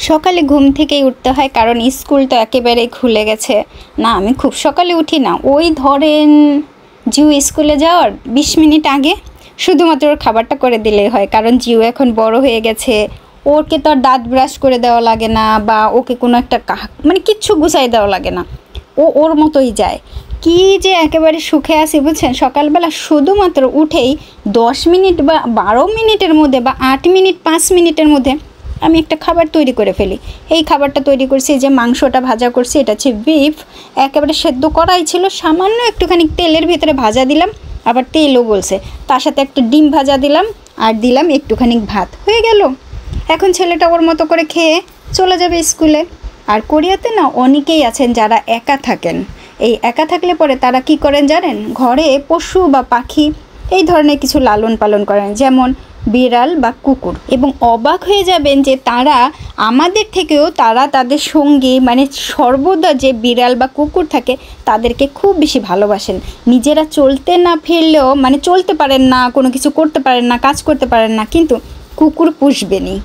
সকালে ঘুম থেকেই উঠতে হয়, কারণ স্কুল তো একেবারে খুলে গেছে। না, আমি খুব সকালে উঠি না, ওই ধরেন জিউ স্কুলে যাওয়ার 20 মিনিট আগে শুধুমাত্র ওর খাবারটা করে দিলেই হয়। কারণ জিউ এখন বড় হয়ে গেছে, ওকে তো আর দাঁত ব্রাশ করে দেওয়া লাগে না, বা ওকে কোনো একটা মানে কিচ্ছু গুছাই দেওয়া লাগে না, ও ওর মতোই যায়। কি যে একেবারে সুখে আছি বুঝছেন, সকালবেলা শুধুমাত্র উঠেই 10 মিনিট বা 12 মিনিটের মধ্যে বা 8 মিনিট 5 মিনিটের মধ্যে আমি একটা খাবার তৈরি করে ফেলি। এই খাবারটা তৈরি করছি, যে মাংসটা ভাজা করছি, এটা হচ্ছে বিফ, একেবারে সেদ্ধ করাই ছিল, সামান্য একটুখানি তেলের ভিতরে ভাজা দিলাম, আবার তেলও গলছে, তার সাথে একটা ডিম ভাজা দিলাম, আর দিলাম একটুখানি ভাত, হয়ে গেল। এখন ছেলেটা ওর মতো করে খেয়ে চলে যাবে স্কুলে। আর কোরিয়াতে না অনেকেই আছেন যারা একা থাকেন। এই একা থাকলে পরে তারা কি করেন জানেন, ঘরে পশু বা পাখি এই ধরনের কিছু লালন পালন করেন, যেমন বিড়াল বা কুকুর। এবং অবাক হয়ে যাবেন যে তারা আমাদের থেকেও তারা তাদের সঙ্গী মানে সর্বদা যে বিড়াল বা কুকুর থাকে তাদেরকে খুব বেশি ভালোবাসেন। নিজেরা চলতে না ফিরলেও, মানে চলতে পারেন না, কোনো কিছু করতে পারেন না, কাজ করতে পারেন না, কিন্তু কুকুর পুষবেনই।